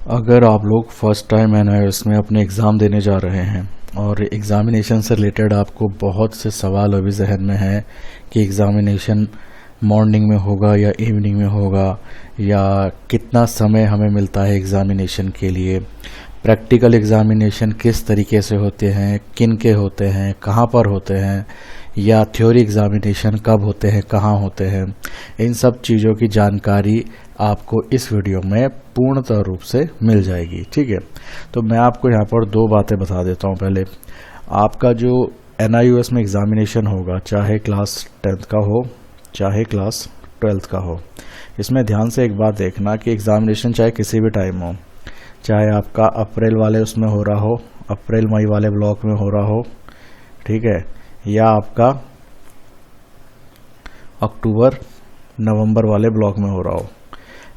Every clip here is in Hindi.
अगर आप लोग फर्स्ट टाइम NIOS में अपने एग्ज़ाम देने जा रहे हैं और एग्ज़ामिनेशन से रिलेटेड आपको बहुत से सवाल अभी जहन में हैं कि एग्ज़ामिनेशन मॉर्निंग में होगा या इवनिंग में होगा या कितना समय हमें मिलता है एग्ज़ामिनेशन के लिए, प्रैक्टिकल एग्ज़ामिनेशन किस तरीके से होते हैं, किन के होते हैं, कहाँ पर होते हैं, या थ्योरी एग्ज़ामिनेशन कब होते हैं, कहाँ होते हैं, इन सब चीज़ों की जानकारी आपको इस वीडियो में पूर्णतः रूप से मिल जाएगी। ठीक है, तो मैं आपको यहाँ पर दो बातें बता देता हूँ। पहले, आपका जो NIOS में एग्ज़ामिनेशन होगा, चाहे क्लास 10th का हो चाहे क्लास 12th का हो, इसमें ध्यान से एक बात देखना कि एग्ज़ामिनेशन चाहे किसी भी टाइम हो, चाहे आपका अप्रैल वाले उसमें हो रहा हो, अप्रैल मई वाले ब्लॉक में हो रहा हो, ठीक है, या आपका अक्टूबर नवंबर वाले ब्लॉक में हो रहा हो,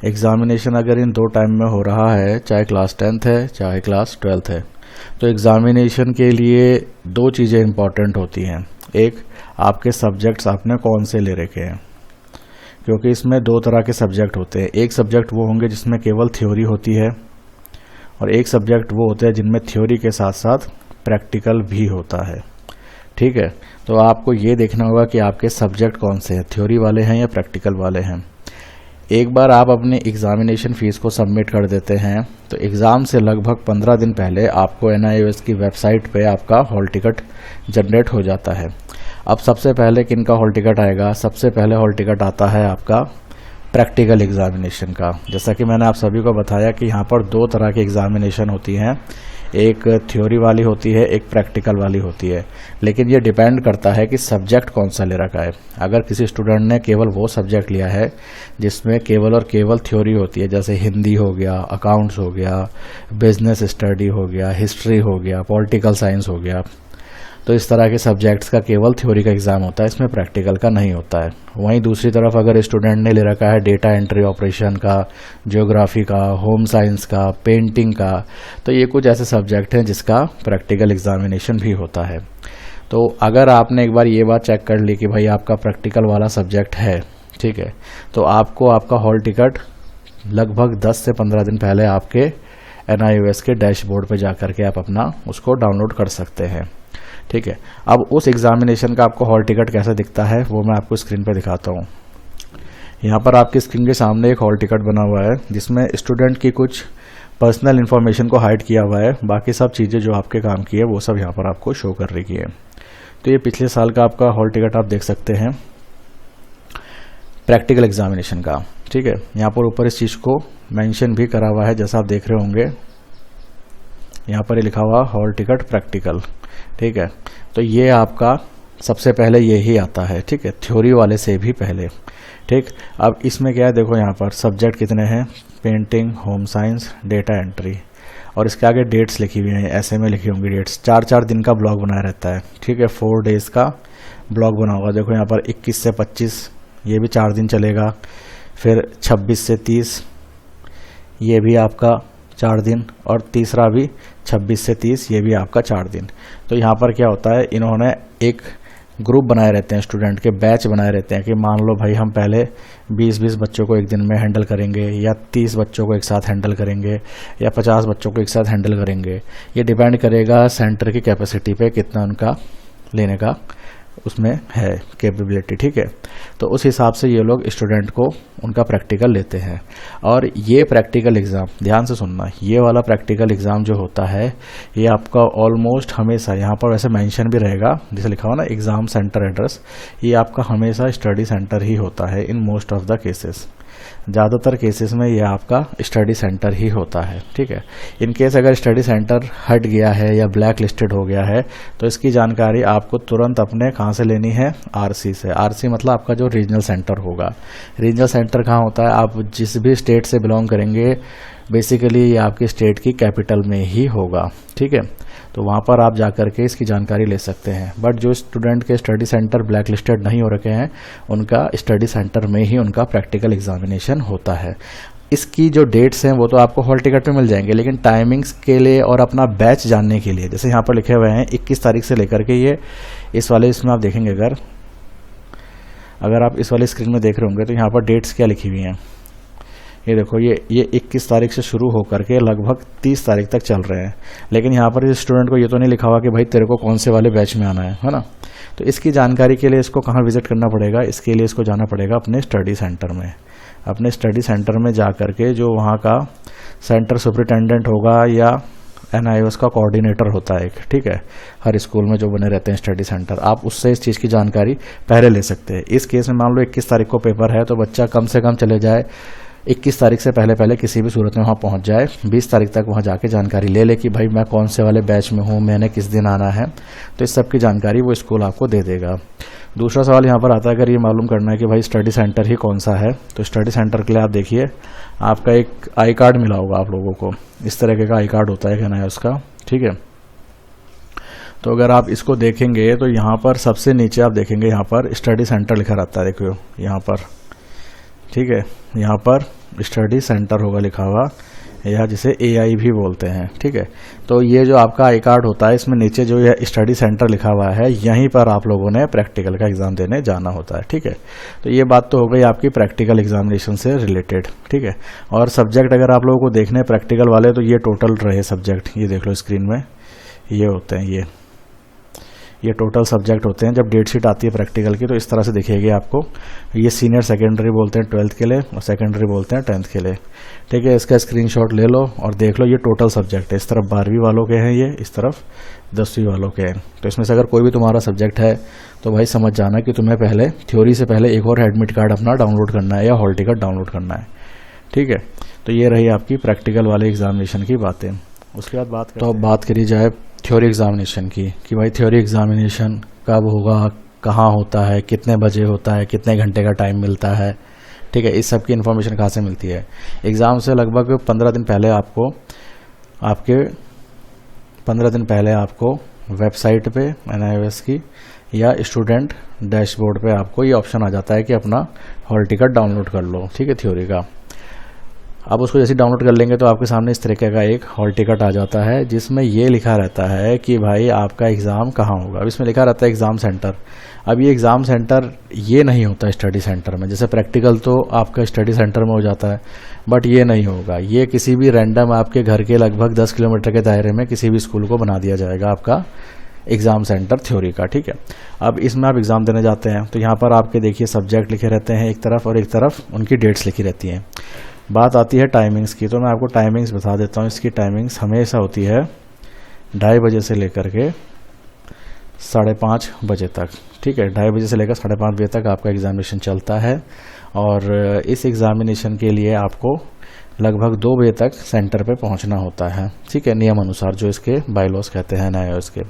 एग्ज़ामिनेशन अगर इन दो टाइम में हो रहा है, चाहे क्लास 10th है चाहे क्लास 12th है, तो एग्ज़ामिनेशन के लिए दो चीज़ें इंपॉर्टेंट होती हैं। एक, आपके सब्जेक्ट्स आपने कौन से ले रखे हैं, क्योंकि इसमें दो तरह के सब्जेक्ट होते हैं। एक सब्जेक्ट वो होंगे जिसमें केवल थ्योरी होती है, और एक सब्जेक्ट वो होते हैं जिनमें थ्योरी के साथ साथ प्रैक्टिकल भी होता है। ठीक है, तो आपको ये देखना होगा कि आपके सब्जेक्ट कौन से हैं, थ्योरी वाले हैं या प्रैक्टिकल वाले हैं। एक बार आप अपने एग्ज़ामिनेशन फ़ीस को सबमिट कर देते हैं तो एग्ज़ाम से लगभग 15 दिन पहले आपको NIOS की वेबसाइट पे आपका हॉल टिकट जनरेट हो जाता है। अब सबसे पहले किन का हॉल टिकट आएगा? सबसे पहले हॉल टिकट आता है आपका प्रैक्टिकल एग्ज़ामिनेशन का। जैसा कि मैंने आप सभी को बताया कि यहाँ पर दो तरह की एग्ज़ामिनेशन होती हैं, एक थ्योरी वाली होती है, एक प्रैक्टिकल वाली होती है, लेकिन ये डिपेंड करता है कि सब्जेक्ट कौन सा ले रखा है। अगर किसी स्टूडेंट ने केवल वो सब्जेक्ट लिया है जिसमें केवल और केवल थ्योरी होती है, जैसे हिंदी हो गया, अकाउंट्स हो गया, बिजनेस स्टडी हो गया, हिस्ट्री हो गया, पॉलिटिकल साइंस हो गया, तो इस तरह के सब्जेक्ट्स का केवल थ्योरी का एग्ज़ाम होता है, इसमें प्रैक्टिकल का नहीं होता है। वहीं दूसरी तरफ अगर स्टूडेंट ने ले रखा है डेटा एंट्री ऑपरेशन का, ज्योग्राफी का, होम साइंस का, पेंटिंग का, तो ये कुछ ऐसे सब्जेक्ट हैं जिसका प्रैक्टिकल एग्ज़ामिनेशन भी होता है। तो अगर आपने एक बार ये बात चेक कर ली कि भाई आपका प्रैक्टिकल वाला सब्जेक्ट है, ठीक है, तो आपको आपका हॉल टिकट लगभग 10 से 15 दिन पहले आपके NIOS के डैशबोर्ड पर जा करके आप अपना उसको डाउनलोड कर सकते हैं। ठीक है, अब उस एग्ज़ामिनेशन का आपको हॉल टिकट कैसे दिखता है वो मैं आपको स्क्रीन पे दिखाता हूँ। यहाँ पर आपकी स्क्रीन के सामने एक हॉल टिकट बना हुआ है जिसमें स्टूडेंट की कुछ पर्सनल इन्फॉर्मेशन को हाइड किया हुआ है, बाकी सब चीज़ें जो आपके काम की है वो सब यहाँ पर आपको शो कर रही है। तो ये पिछले साल का आपका हॉल टिकट आप देख सकते हैं प्रैक्टिकल एग्ज़ामिनेशन का। ठीक है, यहाँ पर ऊपर इस चीज़ को मेंशन भी करा हुआ है, जैसा आप देख रहे होंगे यहाँ पर ये लिखा हुआ हॉल टिकट प्रैक्टिकल। ठीक है, तो ये आपका सबसे पहले ये ही आता है, ठीक है, थ्योरी वाले से भी पहले। ठीक, अब इसमें क्या है, देखो यहाँ पर सब्जेक्ट कितने हैं, painting, home science, data entry, और इसके आगे डेट्स लिखी हुई हैं, ऐसे में लिखी होंगी डेट्स। 4-4 दिन का ब्लॉग बनाया रहता है। ठीक है, 4 डेज़ का ब्लॉग बना होगा। देखो यहाँ पर 21 से 25 ये भी 4 दिन चलेगा, फिर 26 से 30 ये भी आपका 4 दिन, और तीसरा भी 26 से 30 ये भी आपका 4 दिन। तो यहाँ पर क्या होता है, इन्होंने एक ग्रुप बनाए रहते हैं, स्टूडेंट के बैच बनाए रहते हैं कि मान लो भाई हम पहले 20-20 बच्चों को एक दिन में हैंडल करेंगे, या 30 बच्चों को एक साथ हैंडल करेंगे, या 50 बच्चों को एक साथ हैंडल करेंगे। ये डिपेंड करेगा सेंटर की कैपेसिटी पे, कितना उनका लेने का उसमें है कैपेबिलिटी। ठीक है, तो उस हिसाब से ये लोग स्टूडेंट को उनका प्रैक्टिकल लेते हैं। और ये प्रैक्टिकल एग्ज़ाम ध्यान से सुनना, ये वाला प्रैक्टिकल एग्ज़ाम जो होता है ये आपका ऑलमोस्ट हमेशा, यहाँ पर वैसे मेंशन भी रहेगा जैसे लिखा हुआ ना एग्ज़ाम सेंटर एड्रेस, ये आपका हमेशा स्टडी सेंटर ही होता है in most of the cases. ज़्यादातर केसेस में ये आपका स्टडी सेंटर ही होता है। ठीक है, इन केस अगर स्टडी सेंटर हट गया है या ब्लैक लिस्टेड हो गया है तो इसकी जानकारी आपको तुरंत अपने कहाँ से लेनी है, RC से। RC मतलब आपका जो रीजनल सेंटर होगा। रीजनल सेंटर कहाँ होता है, आप जिस भी स्टेट से बिलोंग करेंगे बेसिकली ये आपके स्टेट की कैपिटल में ही होगा। ठीक है, तो वहाँ पर आप जा कर के इसकी जानकारी ले सकते हैं। बट जो स्टूडेंट के स्टडी सेंटर ब्लैक लिस्टेड नहीं हो रखे हैं उनका स्टडी सेंटर में ही उनका प्रैक्टिकल एग्ज़ामिनेशन होता है। इसकी जो डेट्स हैं वो तो आपको हॉल टिकट पे मिल जाएंगे, लेकिन टाइमिंग्स के लिए और अपना बैच जानने के लिए, जैसे यहाँ पर लिखे हुए हैं 21 तारीख से लेकर के ये इस वाले इसमें आप देखेंगे, अगर आप इस वाले स्क्रीन में देख रहे होंगे तो यहाँ पर डेट्स क्या लिखी हुई हैं, ये देखो ये 21 तारीख से शुरू होकर के लगभग 30 तारीख तक चल रहे हैं। लेकिन यहाँ पर इस स्टूडेंट को ये तो नहीं लिखा हुआ कि भाई तेरे को कौन से वाले बैच में आना है ना। तो इसकी जानकारी के लिए इसको कहाँ विजिट करना पड़ेगा, इसके लिए इसको जाना पड़ेगा अपने स्टडी सेंटर में। अपने स्टडी सेंटर में जा कर के जो वहाँ का सेंटर सुपरिटेंडेंट होगा या NIOS का कोऑर्डिनेटर होता है एक, ठीक है, हर स्कूल में जो बने रहते हैं स्टडी सेंटर, आप उससे इस चीज़ की जानकारी पहले ले सकते हैं। इस केस में मान लो 21 तारीख को पेपर है तो बच्चा कम से कम चले जाए 21 तारीख से पहले किसी भी सूरत में वहाँ पहुँच जाए, 20 तारीख तक वहाँ जाके जानकारी ले ले कि भाई मैं कौन से वाले बैच में हूँ, मैंने किस दिन आना है। तो इस सब की जानकारी वो स्कूल आपको दे देगा। दूसरा सवाल यहाँ पर आता है, अगर ये मालूम करना है कि भाई स्टडी सेंटर ही कौन सा है, तो स्टडी सेंटर के लिए आप देखिए आपका एक आई कार्ड मिला होगा आप लोगों को, इस तरीके का आई कार्ड होता है कहना है उसका, ठीक है। तो अगर आप इसको देखेंगे तो यहाँ पर सबसे नीचे आप देखेंगे यहाँ पर स्टडी सेंटर लिखा रहता है, देखियो यहाँ पर, ठीक है, यहाँ पर स्टडी सेंटर होगा लिखा हुआ, या जिसे AI भी बोलते हैं, ठीक है। तो ये जो आपका आई कार्ड होता है इसमें नीचे जो ये स्टडी सेंटर लिखा हुआ है, यहीं पर आप लोगों ने प्रैक्टिकल का एग्ज़ाम देने जाना होता है, ठीक है। तो ये बात तो हो गई आपकी प्रैक्टिकल एग्जामिनेशन से रिलेटेड, ठीक है। और सब्जेक्ट अगर आप लोगों को देखने प्रैक्टिकल वाले तो ये टोटल रहे सब्जेक्ट, ये देख लो स्क्रीन में, ये होते हैं ये टोटल सब्जेक्ट होते हैं। जब डेट शीट आती है प्रैक्टिकल की तो इस तरह से दिखेगी आपको। ये सीनियर सेकेंडरी बोलते हैं 12th के लिए और सेकेंडरी बोलते हैं 10th के लिए, ठीक है। इसका स्क्रीनशॉट ले लो और देख लो, ये टोटल सब्जेक्ट है। इस तरफ 12वीं वालों के हैं, ये इस तरफ 10वीं वालों के हैं। तो इसमें से अगर कोई भी तुम्हारा सब्जेक्ट है तो भाई समझ जाना कि तुम्हें पहले थ्योरी से पहले एक और एडमिट कार्ड अपना डाउनलोड करना है या हॉल टिकट डाउनलोड करना है, ठीक है। तो ये रही आपकी प्रैक्टिकल वाले एग्जामिनेशन की बातें। उसके बाद तो अब बात करी जाए थ्योरी एग्जामिनेशन की, कि भाई थ्योरी एग्जामिनेशन कब होगा, कहाँ होता है, कितने बजे होता है, कितने घंटे का टाइम मिलता है, ठीक है। इस सब की इन्फॉर्मेशन कहाँ से मिलती है। एग्ज़ाम से लगभग 15 दिन पहले आपको वेबसाइट पे NIOS की या स्टूडेंट डैशबोर्ड पे आपको ये ऑप्शन आ जाता है कि अपना हॉल टिकट डाउनलोड कर लो, ठीक है, थ्योरी का। आप उसको जैसे डाउनलोड कर लेंगे तो आपके सामने इस तरीके का एक हॉल टिकट आ जाता है, जिसमें ये लिखा रहता है कि भाई आपका एग्ज़ाम कहाँ होगा। अब इसमें लिखा रहता है एग्ज़ाम सेंटर। अब ये एग्ज़ाम सेंटर ये नहीं होता स्टडी सेंटर में, जैसे प्रैक्टिकल तो आपका स्टडी सेंटर में हो जाता है, बट ये नहीं होगा। ये किसी भी रैंडम आपके घर के लगभग 10 किलोमीटर के दायरे में किसी भी स्कूल को बना दिया जाएगा आपका एग्ज़ाम सेंटर थ्योरी का, ठीक है। अब इसमें आप एग्ज़ाम देने जाते हैं तो यहाँ पर आपके देखिए सब्जेक्ट लिखे रहते हैं एक तरफ और एक तरफ उनकी डेट्स लिखी रहती हैं। बात आती है टाइमिंग्स की, तो मैं आपको टाइमिंग्स बता देता हूँ। इसकी टाइमिंग्स हमेशा होती है 2:30 बजे से लेकर के 5:30 बजे तक, ठीक है। 2:30 बजे से लेकर 5:30 बजे तक आपका एग्जामिनेशन चलता है और इस एग्जामिनेशन के लिए आपको लगभग 2 बजे तक सेंटर पे पहुंचना होता है, ठीक है, नियम अनुसार जो इसके बायलॉज कहते हैं NIOS के,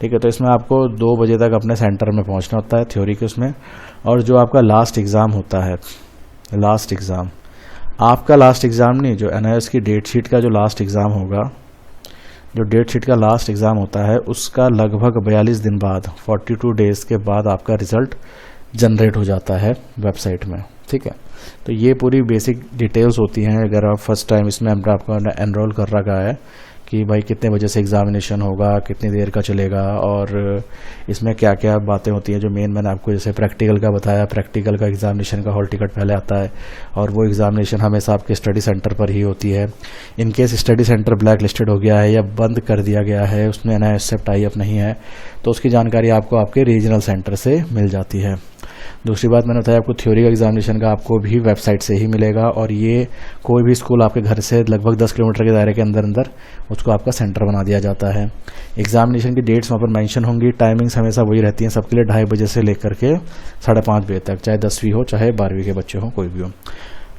ठीक है। तो इसमें आपको 2 बजे तक अपने सेंटर में पहुंचना होता है थ्योरी के उसमें। और जो आपका लास्ट एग्ज़ाम होता है, लास्ट एग्ज़ाम आपका लास्ट एग्ज़ाम नहीं, जो NIOS की डेट शीट का जो लास्ट एग्ज़ाम होगा, जो डेट शीट का लास्ट एग्ज़ाम होता है उसका लगभग 42 दिन बाद 42 डेज़ के बाद आपका रिज़ल्ट जनरेट हो जाता है वेबसाइट में, ठीक है। तो ये पूरी बेसिक डिटेल्स होती हैं। अगर आप फर्स्ट टाइम इसमें आपको एनरोल कर रखा है कि भाई कितने बजे से एग्जामिनेशन होगा, कितनी देर का चलेगा और इसमें क्या क्या बातें होती हैं, जो मेन मैंने आपको जैसे प्रैक्टिकल का बताया, प्रैक्टिकल का एग्जामिनेशन का हॉल टिकट पहले आता है और वो एग्जामिनेशन हमेशा आपके स्टडी सेंटर पर ही होती है। In case study centre black listed हो गया है या बंद कर दिया गया है, उसमें NIOS से टाई अप नहीं है, तो उसकी जानकारी आपको आपके रीजनल सेंटर से मिल जाती है। दूसरी बात मैंने बताया आपको थ्योरी का एग्जामिनेशन का आपको भी वेबसाइट से ही मिलेगा और ये कोई भी स्कूल आपके घर से लगभग 10 किलोमीटर के दायरे के अंदर उसको आपका सेंटर बना दिया जाता है। एग्जामिनेशन की डेट्स वहाँ पर मेंशन होंगी, टाइमिंग्स हमेशा वही रहती हैं सबके लिए 2:30 बजे से लेकर के 5:30 बजे तक, चाहे 10वीं हो चाहे 12वीं के बच्चे हो, कोई भी हो।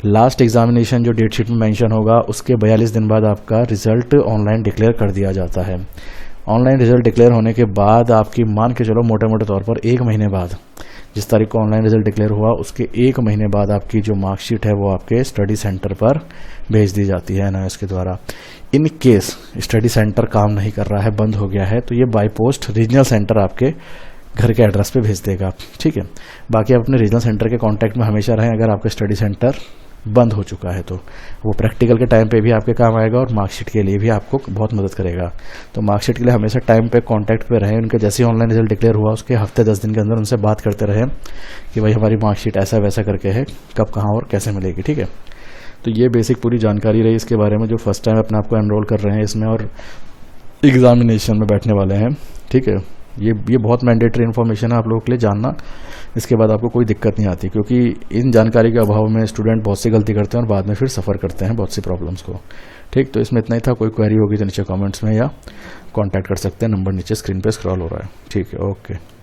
लास्ट एग्जामिनेशन जो डेट शीट में मेंशन होगा उसके 42 दिन बाद आपका रिजल्ट ऑनलाइन डिक्लेयर कर दिया जाता है। ऑनलाइन रिजल्ट डिक्लेयर होने के बाद आपकी मान के चलो मोटे मोटे तौर पर 1 महीने बाद, जिस तारीख को ऑनलाइन रिजल्ट डिक्लेयर हुआ उसके 1 महीने बाद आपकी जो मार्कशीट है वो आपके स्टडी सेंटर पर भेज दी जाती है NIOS के द्वारा। इन केस स्टडी सेंटर काम नहीं कर रहा है, बंद हो गया है, तो ये बाय पोस्ट रीजनल सेंटर आपके घर के एड्रेस पे भेज देगा, ठीक है। बाकी आप अपने रीजनल सेंटर के कांटेक्ट में हमेशा रहें अगर आपका स्टडी सेंटर बंद हो चुका है तो वो प्रैक्टिकल के टाइम पे भी आपके काम आएगा और मार्कशीट के लिए भी आपको बहुत मदद करेगा। तो मार्कशीट के लिए हमेशा टाइम पे कांटेक्ट पे रहें, उनके जैसे ही ऑनलाइन रिजल्ट डिक्लेयर हुआ उसके हफ्ते 10 दिन के अंदर उनसे बात करते रहें कि भाई हमारी मार्कशीट ऐसा वैसा करके है, कब कहाँ और कैसे मिलेगी, ठीक है। तो ये बेसिक पूरी जानकारी रही इसके बारे में, जो फर्स्ट टाइम अपने आप को एनरोल कर रहे हैं इसमें और एग्जामिनेशन में बैठने वाले हैं। ठीक है, ये बहुत मैंडेटरी इन्फॉर्मेशन है आप लोगों के लिए जानना। इसके बाद आपको कोई दिक्कत नहीं आती, क्योंकि इन जानकारी के अभाव में स्टूडेंट बहुत सी गलती करते हैं और बाद में फिर सफ़र करते हैं बहुत सी प्रॉब्लम्स को। ठीक, तो इसमें इतना ही था। कोई क्वेरी होगी तो नीचे कमेंट्स में या कांटेक्ट कर सकते हैं, नंबर नीचे स्क्रीन पे स्क्रॉल हो रहा है। ठीक है, ओके।